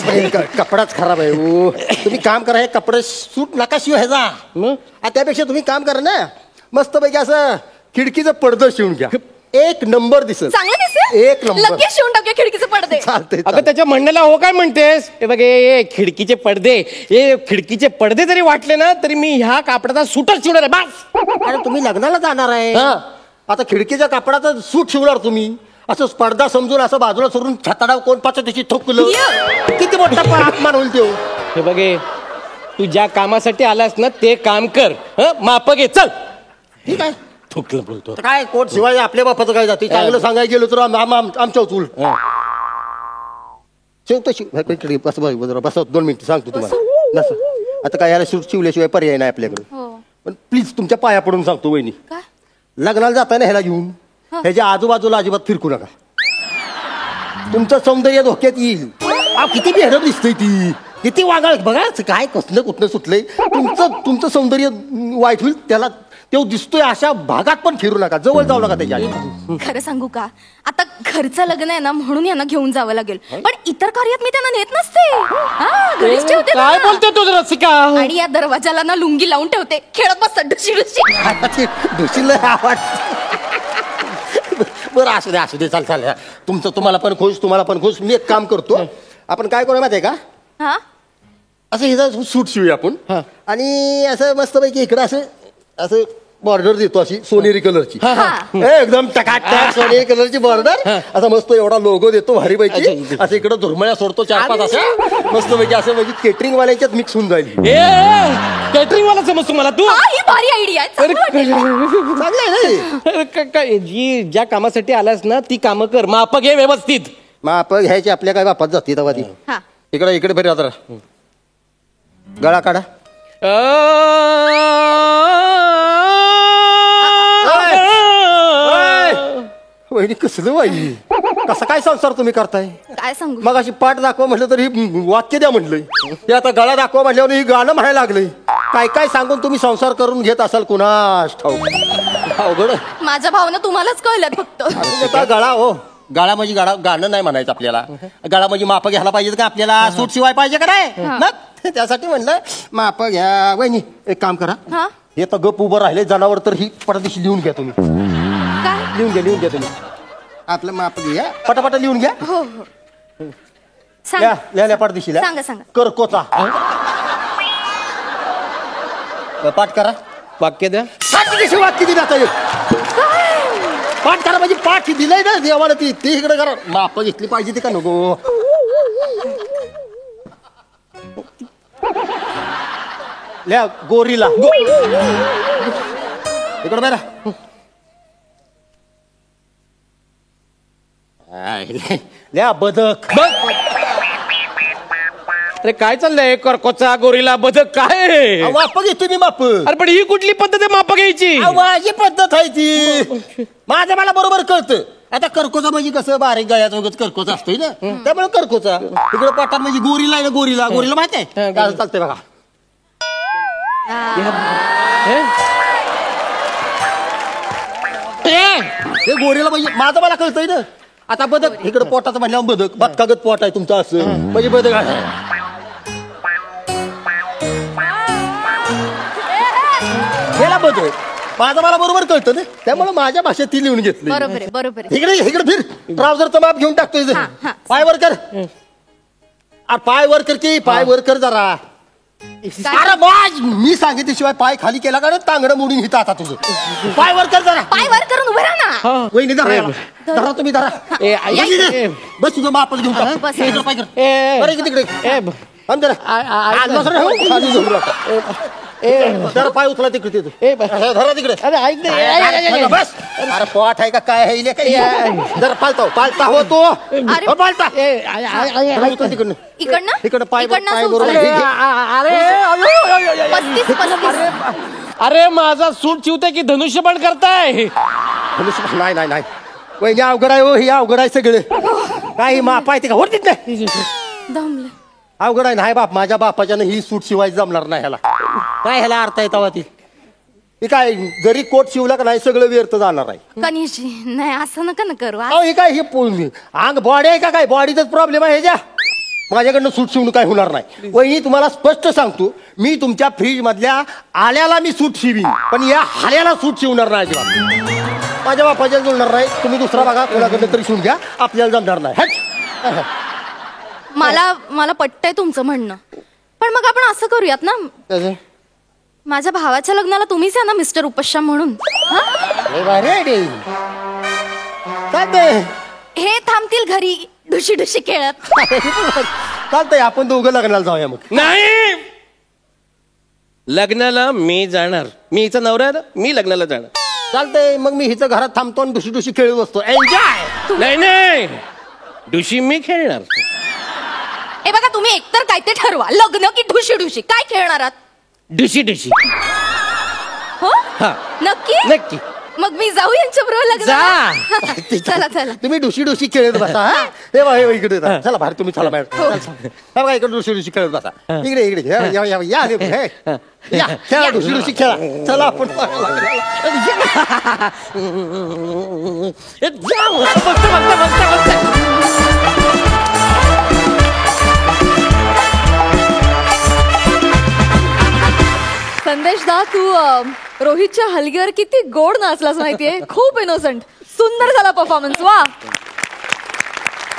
कपडाच खराब आहे हो. तुम्ही काम करा हे कपडे सूट नका शिव ह्याचा. त्यापेक्षा तुम्ही काम करा ना मस्तपैकी असं खिडकीचं पडदं शिवून घ्या. एक नंबर दिसेल. चांगलं दिसेल. एक नंबर. लगेच शिवून टाकूया खिडकीचे पडदे. चालतंय अगं त्याच्या म्हणण्याला हो काय म्हणतेस. हे बघ हे खिडकीचे पडदे जरी वाटले ना तरी मी ह्या कापडाचा सूटच शिवणार आहे बस. अरे तुम्ही लग्नाला जाणार आहे आता खिडकीच्या कापडाचा सूट शिवणार तुम्ही. असं पडदा समजून असं बाजूला सोडून छताडाव कोण पाच त्याची ठोकलं किती मोठा अपमान होईल तो. हे बघे तू ज्या कामासाठी आलास ना ते काम कर. माप घे चल. ठीक आहे थुकलं बोलतो. काय कोट शिवाय आपल्या बापाचं काय जाते. चांगलं सांगायला गेलो तर आमच्या चूल शिवतो बस 2 मिनिटं सांगतो तुम्हाला. नसं आता काय याला सूट शिवल्याशिवाय पर्याय नाही आपल्याकडे. पण प्लीज तुमच्या पाया पडून सांगतो वहिनी लग्नाला जाताना ह्याला घेऊन ह्याच्या आजूबाजूला अजिबात फिरकू नका. तुमचं सौंदर्य धोक्यात येईल. किती बेहरब दिसतंय ती किती वागाळ बघा काय कसलं कुठलं सुटलंय. तुमचं सौंदर्य वाईट होईल. त्याला तो दिसतोय अशा भागात पण फिरू नका. जवळ जाऊ नका त्याच्या. खरं सांगू का आता घरचं लग्न आहे ना म्हणून यांना घेऊन जावं लागेल. पण इतर कार्यात मी त्यांना नेत नसते. घरीच ठेवते काय त्यांना. बोलते तू रसिका. आणि या दरवाजाला ना लुंगी लावून ठेवते. खेळत बसतात डुशी. दुशीला आवड. बरं असू दे चाल तुम्हाला पण खुश मी एक काम करतो. आपण काय करू माहिती आहे का हा असं हिचा सूट शिवूया आपण आणि असं मस्तपैकी इकडं असं बॉर्डर देतो अशी सोनेरी कलरची एकदम टकाटक सोनेरी कलरची बॉर्डर. असा मस्त एवढा लोगो देतो भारीपैकी. असं इकडं झुरमळ्या सोडतो 4-5 अशा मस्तपैकी असं म्हणजे केटरिंग वाल्यांच्यात मिक्स होऊन जाईल. कॅटरिंग वाला समज तुम्हाला तू. ही भारी आयडिया आहे. चांगलं आहे ना. जी ज्या कामासाठी आलास ना ती कामं कर. माप घे व्यवस्थित. माप घ्यायची आपल्या काय बापात जाते तेव्हा ती. इकडे फिर आता गळा काढा. वहिनी कसलं बाई कसा काय संसार तुम्ही करताय. काय सांगू मग अशी पाठ दाखवा म्हटलं तर ही वाक्य द्या म्हटलंय. हे आता गळा दाखवा म्हटल्यावर ही गाणं म्हणायला लागलंय. काय सांगून तुम्ही संसार करून घेत असाल कुणास ठाऊक. अवघड. माझ्या भावना तुम्हालाच कळल्यात फक्त. गळा हो गाळा म्हणजे गाणं नाही म्हणायचं आपल्याला. गाळा म्हणजे माप घ्यायला पाहिजे का आपल्याला. सूट शिवाय पाहिजे का नाही मग त्यासाठी म्हणलं माप घ्या. वहिनी एक काम करा हे तर गप उभं राहिले जनावर तर ही पटदिशी लिहून घ्या तुम्ही. लिहून घ्या तुम्ही आपलं माप घ्या पटापट लिहून घ्या. सांगा लिहा पटदिशीला सांगा. करकोचा पाठ करा. वाक्य द्या. कशी वाक्य दिली आता पाठ करा म्हणजे पाठ दिलंय ना देवाला ती इकडे करा. माप घेतली पाहिजे ती का नको. लिहा गोरीला इकडे बरा. लिहा बदक. अरे काय चाललंय करकोचा गोरीला बदक काय माप घेतो मी माप. अरे पण ही कुठली पद्धत आहे माप घ्यायची. माझी पद्धत आहे ती. माझं मला बरोबर कळतं. आता कर्कोचा म्हणजे कसं बारीक गळ्यात वगैरे कर्कोचा असतोय ना त्यामुळे कर्कोचा. इकडे पाठात म्हणजे गोरीला आहे ना गोरीला. गोरीला माहिती आहे काय चालतंय बघा. हे गोरीला म्हणजे माझं मला कळतंय ना. आता बदक इकडे पोटाचं म्हणल्यावर बदक बदकागत पोट आहे तुमचं असं म्हणजे बदक आहे. गेला बदक माझं मला बरोबर कळतं ना त्यामुळे माझ्या भाषेत ती लिहून घेतली. बरोबर आहे, बरोबर आहे. इकडे फिर ट्राउझरचं माप घेऊन टाकतोय. पाय वर कर. पाय वर कर की पाय वर कर जरा. अरे बाज मी सांगितल्याशिवाय पाय खाली केला का तांगडं मोडून घेता आता तुझं. पाय वर कर जरा. पाय वर करून उभं राहा ना. वहिनी धरा याला. धरा तुम्ही धरा. बस तुझं मापच घेऊन टाक. इकडं पाय कर. बरं की तिकडे जरा खाली जाऊन राहा. जरा पाय उचला तिकडे धरा तिकडे. बस अरे पोट आहे का काय आहे जरा पालता पालता हो तो पालता तिकडनं इकडं पाय पाय बरोबर. अरे माझा सूट चिवताय की धनुष्य पण करताय. नाही नाही नाही वहिनी अवघड आहे हो. ही अवघड आहे सगळे काही माप आहे ते का होतीच नाही. दमलं. अवघड आहे नाही बाप. माझ्या बापाच्यानं ही सूट शिवायची जमणार नाही ह्याला. काय ह्याला अर्थ आहे तेव्हा ती काय जरी कोट शिवला का नाही सगळं व्यर्थ जाणार आहे. कनिशी नाही असं नका ना करू. अहो हे काय हे अंग बॉडी आहे का काय बॉडीचाच प्रॉब्लेम आहे ह्याच्या. माझ्याकडनं सूट शिवणं काय होणार नाही. वहिनी तुम्हाला स्पष्ट सांगतो मी तुमच्या फ्रीज मधल्या आल्याला मी सूट शिवीन पण या हाल्याला सूट शिवणार नाही अजिबात. माझ्या बापाच्या जुळणार नाही. तुम्ही दुसरा बघा कोणाकडनं तरी शिवून घ्या आपल्याला जमणार नाही. मला पटतंय तुमचं म्हणणं पण मग आपण असं करूयात ना. माझ्या भावाच्या लग्नाला तुम्हीच या ना मिस्टर उपश्याम म्हणून. हे थांबतील घरी ढुशी ढुशी खेळत. चालतंय आपण दोघं लग्नाला जाऊया मग. नाही लग्नाला मी जाणार. मी हिचा नवरा आहे ना मी लग्नाला जाणार. चालतंय मग मी हिचं घरात थांबतो आणि डुशी डुशी खेळत बसतो. एन्जॉय. नाही नाही ढुशी मी खेळणार. ए बघा तुम्ही एकतर काय ते ठरवा लग्न की ढुशी ढुशी काय खेळणार आहात. ढुशी ढुशी. हो नक्की नक्की. मग मी जाऊ यांच्या बरोबर लग्न. चला चला तुम्ही डुशी डुशी खेळत बसा. हे बघा हे इकडे चला बाहेर तुम्ही चला बाहेर. बघा इकडे डुशी डुशी खेळत बसा. इकडे इकडे या खेळा डुशी डुशी खेळा. चला आपण संदेश दा तू रोहितच्या हलगीवर किती गोड नाचलास माहितीये. खूप इनोसंट सुंदर झाला परफॉर्मन्स. वा.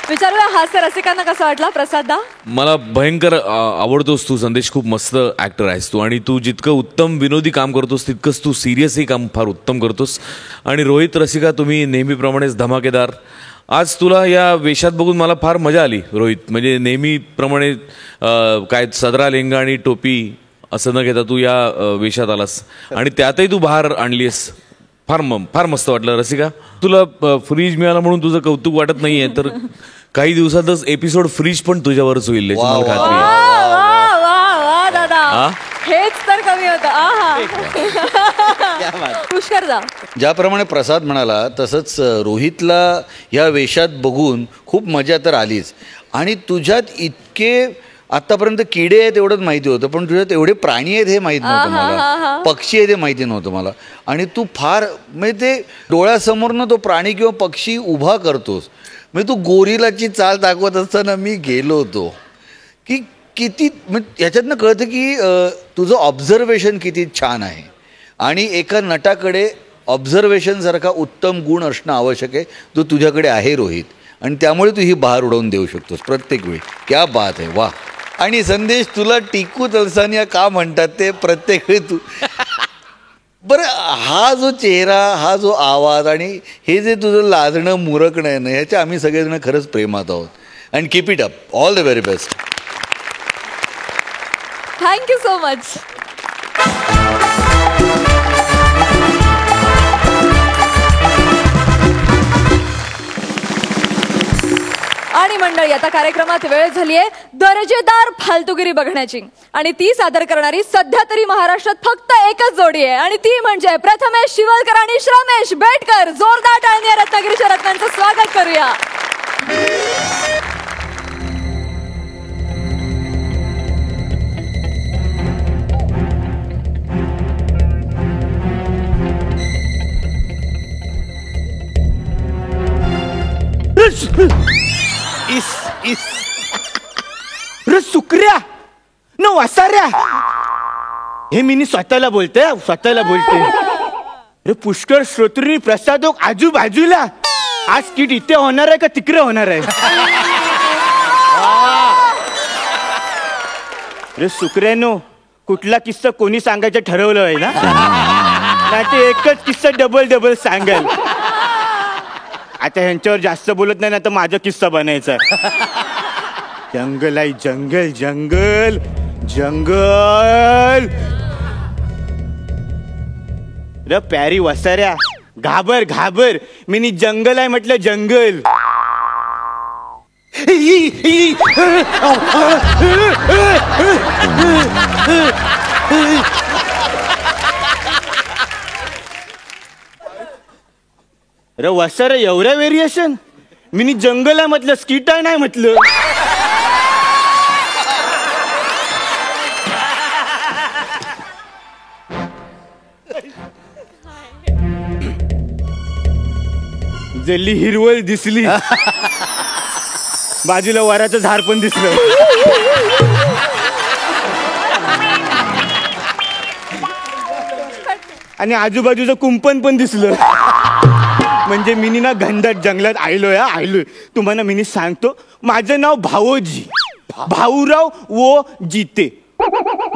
विचारूया हास्य रसिकांना कसा वाटला. प्रसाद दा मला भयंकर आवडतोस तू संदेश. खूप मस्त ऍक्टर आहेस तू आणि तू जितकं उत्तम विनोदी काम करतोस तितकंच तू सिरियसही काम फार उत्तम करतोस. आणि रोहित रसिका तुम्ही नेहमीप्रमाणेच धमाकेदार. आज तुला या वेशात बघून मला फार मजा आली रोहित. म्हणजे नेहमीप्रमाणे काय सदरा लेंगा आणि टोपी असं न घेता तू या वेशात आलास आणि त्यातही तू बाहेर आणलीस. फार मस्त वाटलं. रसिका तुला फ्रीज मिळाला म्हणून तुझं कौतुक वाटत नाहीये तर काही दिवसातच एपिसोड फ्रीज पण तुझ्यावरच होईल याची मला खात्री आहे. दादा हेच तर कमी होतं. पुष्कर जा. ज्याप्रमाणे प्रसाद म्हणाला तसंच रोहितला या वेशात बघून खूप मजा तर आलीच आणि तुझ्यात इतके आतापर्यंत किडे आहेत एवढंच माहिती होतं पण तुझ्यात एवढे प्राणी आहेत हे माहीत नव्हतं मला. पक्षी आहेत हे माहिती नव्हतं मला. आणि तू फार म्हणजे ते डोळ्यासमोरनं तो प्राणी किंवा पक्षी उभा करतोस म्हणजे तू गोरिलाची चाल दाखवत असताना मी गेलो होतो की किती म्हणजे याच्यातनं कळतं की तुझं ऑब्झर्वेशन किती छान आहे. आणि एका नटाकडे ऑब्झर्वेशनसारखा उत्तम गुण असणं आवश्यक आहे जो तुझ्याकडे आहे रोहित. आणि त्यामुळे तू ही बहार उडवून देऊ शकतोस प्रत्येक वेळी. क्या बात आहे. वा. आणि संदेश तुला टिकू तलसानिया का म्हणतात ते प्रत्येक वेळी तू बरं, हा जो चेहरा, हा जो आवाज आणि हे जे तुझं लाजणं मुरकणं आहे ना, ह्याच्या आम्ही सगळेजण खरंच प्रेमात आहोत. And keep it up. All the very best. Thank you so much. आणि मंडळी, आता कार्यक्रमात वेळ झालीये दर्जेदार फालतुगिरी बघण्याची. आणि ती सादर करणारी सध्या तरी महाराष्ट्रात फक्त एकच जोडी आहे आणि ती म्हणजे प्रथमेश शिवलकर आणि श्रमेश बेटकर. जोरदार टाळणी या रत्नागिरीच्या रत्नांचं स्वागत करूया. सुकऱ्या न वसाऱ्या, हे मी स्वतःला स्वतःला बोलते. अरे पुष्कळ श्रोतृनी प्रसादोक आजूबाजूला. आज किट इथे होणार आहे का तिकडे होणार आहे? अरे सुकऱ्यानो, कुठला किस्सा कोणी सांगायचं ठरवलं आहे ना? नाही ते एकच किस्सा डबल सांगाल. आता ह्यांच्यावर जास्त बोलत नाही ना, तर माझा किस्सा बनायचा. जंगल आहे, जंगल जंगल जंगल. र प्यारी वसाऱ्या, घाबर घाबर, मी जंगल आहे म्हटलं, जंगल. अरे वसाऱ्या, एवढ्या व्हेरिएशन? मी जंगल आहे म्हटलं, स्किट आहे नाही म्हटलं. जल्ली हिरवळ दिसली, बाजूला वराचं झाड पण दिसलं. आणि आजूबाजूचं कुंपण पण दिसलं. म्हणजे मिनी ना घनदाट जंगलात आयलोय. तुम्हाला मिनी सांगतो, माझं नाव भावोजी, भाऊराव वो जिते.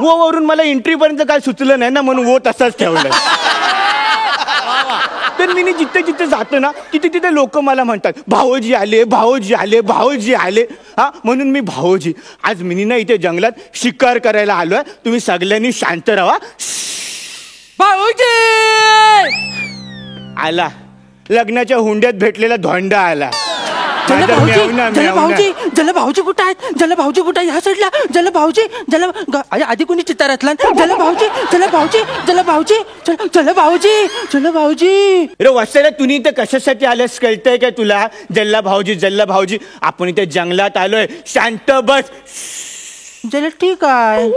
वो वरून मला एंट्री पर्यंत काय सुचलं नाही ना, म्हणून वो तसाच ठेवलं. तर मी जिथे जिथे जातो ना, तिथे तिथे लोक मला म्हणतात, भावोजी आले, भावोजी आले, भावोजी आले. हा, म्हणून मी भावोजी. आज मिनी ना इथे जंगलात शिकार करायला आलोय. तुम्ही सगळ्यांनी शांत राहा. भावोजी आला, लग्नाच्या हुंड्यात भेटलेला धोंडा आला. जला भाऊजी कुठे आहेत? जला भाऊजी कुठे आहे? ह्या साईडला. जला भाऊजी, आधी कोणी चित्तारातला? जला भाऊजी, जला भाऊजी, जला भाऊजी, जला भाऊजी, जला भाऊजी. रे वत्सला, तुम्ही इथे कशासाठी आल्यास कळतंय का तुला? जल्ला भाऊजी, आपण इथे जंगलात आलोय. शांत बस. जला ठीक आहे.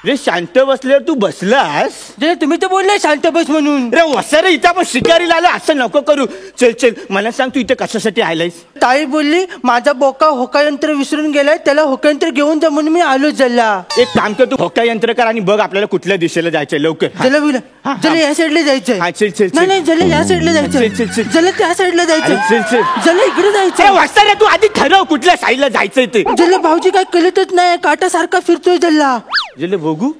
रे शांत बसल्यावर तू बसलास? जला तुम्ही तर बोलले शांत बस म्हणून. रे वसारे, इथं आपण शिकारीला आलो, असं नको करू. चल मला सांग, तू इथे कशासाठी आलायस? ताई बोलली माझा बोका होकायंत्र विसरून गेलाय, त्याला होकायंत्र घेऊन जा म्हणून मी आलो. जल्ला एक काम कर, तू होका यंत्र कर आणि बघ आपल्याला कुठल्या दिशेला जायचंय. लवकर. जला बोला, जला या साईडला जायचंय. नाही, जला या साईडला जायचंय. जला त्या साईडला जायचंय. जला इकडे जायचंय. वसारे, तू आधी ठरव कुठल्या साईडला जायचंय ते. जला भाऊजी काय कळतच नाही, काटा सारखा फिरतोय. जल्ला जल्ले बघू.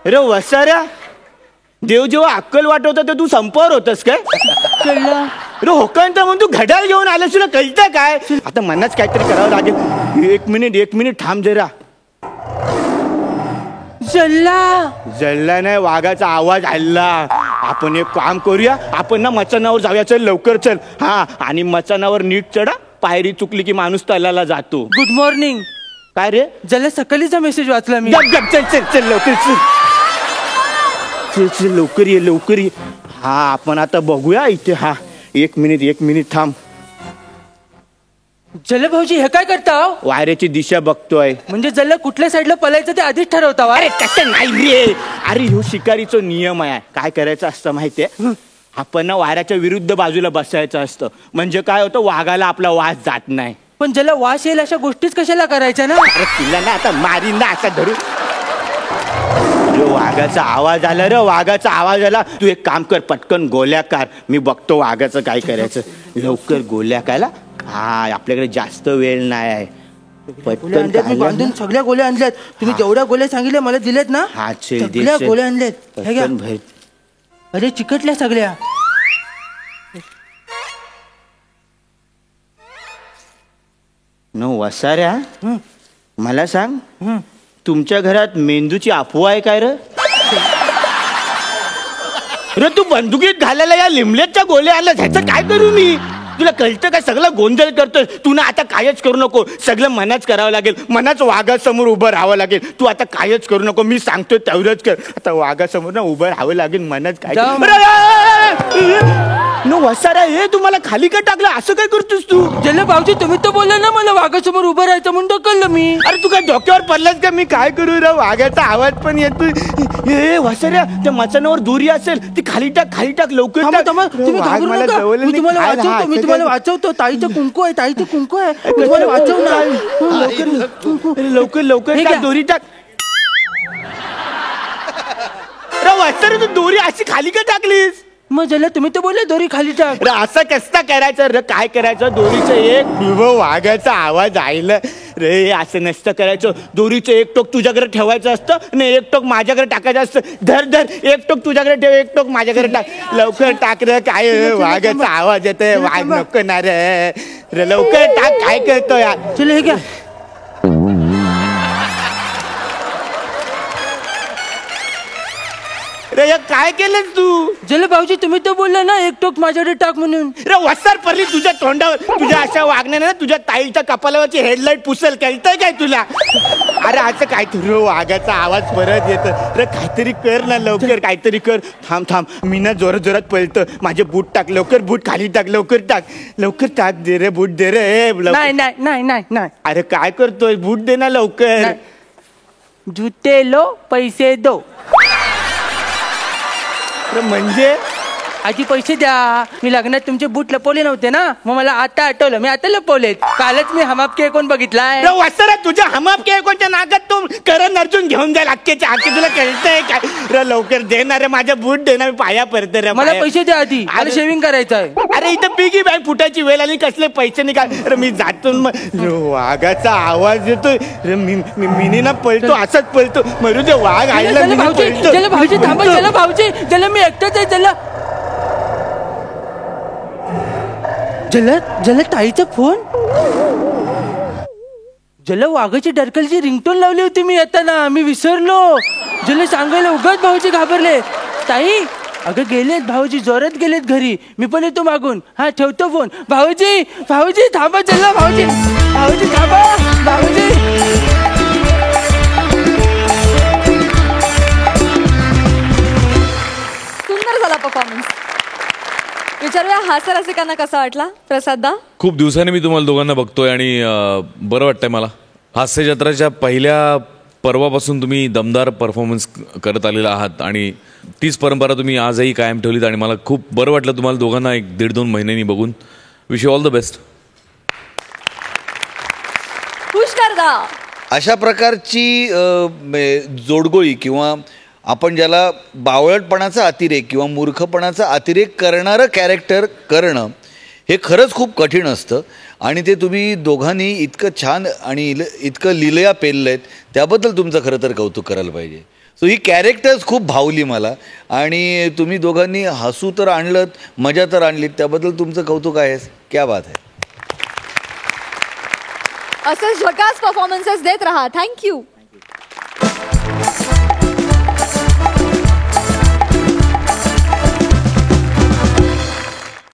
अरे वसाऱ्या, देव जेव्हा अक्कल वाटवता तर तू संपावर होतस काय? अरे होकांतर म्हणून तू घड्याळ घेऊन आलास, तुला कळतं काय? आता मनाच काहीतरी करावं लागेल. एक मिनिट थांब जरा. जल्ला नाही, वाघाचा आवाज आला. आपण एक काम करूया, आपण ना मचानावर जाऊया. चल लवकर चल. हा, आणि मचानावर नीट चढा. पायरी चुकली की माणूस तलाला जातो. Good morning. काय रे? जला सकाळीचा मेसेज वाचला मी. चल लवकर चल लवकर ये. हा, आपण आता बघूया इथे. हा, एक मिनिट थांब. जला भाऊजी हे काय करता? वाऱ्याची दिशा बघतोय. म्हणजे जला कुठल्या साईडला पलायचं ते आधीच ठरवता? अरे तसं नाही रे. अरे ह्यो शिकारीचा नियम आहे. काय करायचं असतं माहितीये? आपण ना वाऱ्याच्या विरुद्ध बाजूला बसायचं असतं. म्हणजे काय होतं, वाघाला आपला वास जात नाही. पण ज्याला वास येईल अशा गोष्टीच कशाला करायच्या ना? अरे तुला ना आता मारीन ना, आता धरू. वाघाचा आवाज आला. तू एक काम कर, पटकन गोल्या कार. मी बघतो वाघाचं काय करायचं. लवकर गोल्या कायला हा आपल्याकडे जास्त वेळ नाही आहे. गोल्या आणल्यात मी बांधून, सगळ्या गोल्या आणल्यात. तुम्ही जेवढ्या गोल्या सांगितल्या मला दिल्यात ना, सगळ्या गोल्या आणल्यात. हे घ्या. अरे चिकटल्या सगळ्या. नो वसाऱ्या, मला सांग, तुमच्या घरात मेंदूची अफवा आहे काय रे? तू बंदुकीत घालायला या लिमलेटच्या गोळ्या आल्या, ह्याचं काय करू मी? तुला कळतं काय? सगळं गोंधळ करतोय तू ना. आता कायच करू नको, सगळं मनाच करावं लागेल. मनाच वाघासमोर उभं राहावं लागेल. तू आता कायच करू नको, मी सांगतोय तेवढंच कर. आता वाघासमोर ना उभं राहावं लागेल. मनाच काय नो वसारा, हे तुम्हाला खाली का टाकलं? असं काय करतोस तू? जल्ला भाऊजी तुम्ही तर बोलला ना मला वाघासमोर उभं राहायचं म्हणून ढकललं मी. अरे तू काय डोक्यावर पडलास का? मी काय करू रे? वाघाचा आवाज पण येतोय. हे वसाऱ्या, त्या मचानावर दोरी असेल ती खाली टाक, खाली टाक लवकर टाक. तुम्ही घाबरू नका, मी तुम्हाला वाचवतो, मी तुम्हाला वाचवतो. ताईचं कुंकू आहे, ताईचं कुंकू आहे, मी तुम्हाला वाचवणार. लवकर लवकर टाक, दोरी टाक. वसाऱ्या, तू दोरी अशी खाली का टाकलीस? मग जल्ला तुम्ही तर बोलले दोरी खाली टाक. असं कसं करायचं रे? काय करायचं? दोरीचं एक वाघाचा आवाज आयला रे, असं नसतं करायचं. दोरीचं एक टोक तुझ्याकडे ठेवायचं असतं आणि एक टोक माझ्याकडे टाकायचं असतं. धर धर, एक टोक तुझ्याकडे ठेव, एक टोक माझ्याकडे टाक. लवकर टाक रे. काय वाघाचा आवाज येतोय? वाघ नको ना रे. लवकर टाक, काय करतो यार? चल हे घ्या. रे काय केलंस तू? जल्ला भाऊजी तुम्ही तर बोलला ना एक टोक माझ्याकडे टाक म्हणून. रे वसार पडली तुझ्या तोंडावर. तुझ्या अशा वागण्याने ना तुझ्या ताईच्या कपालावरची हेडलाईट पुसेल. कळतंय काय तुला? अरे असं काय तुझं वाघाचा आवाज परत येतो रे. काहीतरी कर ना लवकर, काहीतरी कर. थांब थांब, मी ना जोरात जोरात पळतो. माझे बूट टाक लवकर, बूट खाली टाक, लवकर टाक, लवकर टाक. दे रे बूट, दे रे. नाही नाही नाही नाही नाही. अरे काय करतोय? बूट दे ना लवकर. जूते लो पैसे दो. म्हणजे आधी पैसे द्या. मी लग्नात तुमचे बूट लपवले नव्हते ना, मग मला आता आठवलं, मी आता लपवलेत. कालच मी हमापके कोण बघितलाय. वसरा, तुझ्या हमापके कोणच्या नागात तो करण अर्जुन घेऊन जाईल अख्खेच्या अख्खे. तुला कळतंय काय रे? लवकर देणार रे, माझ्या बूट देणार. मी पाया पडते रे. मला पैसे द्या आधी, मला शेविंग करायचं आहे. अरे इथं पिगी बँक फुटायची वेळ आली, कसले पैसे निघाल रे? मी जातो. वाघाचा आवाज येतोय रे. मी ना पळतो, असाच पळतो. मरू दे, वाघ आयला. भाऊजी भाऊजी थांबा. चला भाऊजी, चला मी एकटाच आहे. चला जला ताईचा फोन. जला वाघाची डरकलची रिंगटोन लावली होती मी येताना, मी विसरलो. जला सांगायला उगाच भाऊजी घाबरले. ताई अगं गेलेत भाऊजी, जोरात गेलेत घरी. मी पण येतो मागून. हा ठेवतो फोन. भाऊजी भाऊजी थांबा. जला भाऊजी, भाऊजी थांबा. भाऊजी सुंदर झाला परफॉर्मन्स. विचारूया हास्य रसिकांना कसा वाटला. प्रसाद, खूप दिवसांनी मी तुम्हाला दोघांना बघतोय आणि बरं वाटतंय मला. हास्य जत्राच्या पहिल्या पर्वापासून तुम्ही दमदार परफॉर्मन्स करत आलेला आहात आणि तीच परंपरा तुम्ही आजही कायम ठेवलीत आणि मला खूप बरं वाटलं तुम्हाला दोघांना 1-1.5-2 महिन्यांनी बघून. Wish you all the best. खुश कर दा. अशा प्रकारची जोडगोळी किंवा आपण ज्याला बावळटपणाचा अतिरेक किंवा मूर्खपणाचा अतिरेक करणारं कॅरेक्टर करणं हे खरंच खूप कठीण असतं आणि ते तुम्ही दोघांनी इतकं छान आणि इतकं लिलया पेललं आहेत त्याबद्दल तुमचं खरं तर कौतुक करायला पाहिजे. सो ही कॅरेक्टर्स खूप भावली मला आणि तुम्ही दोघांनी हसू तर आणलं, मजा तर आणलीत, त्याबद्दल तुमचं कौतुक आहे. क्या बात आहे. असेच झकास परफॉर्मन्सेस देत राहा. थँक्यू.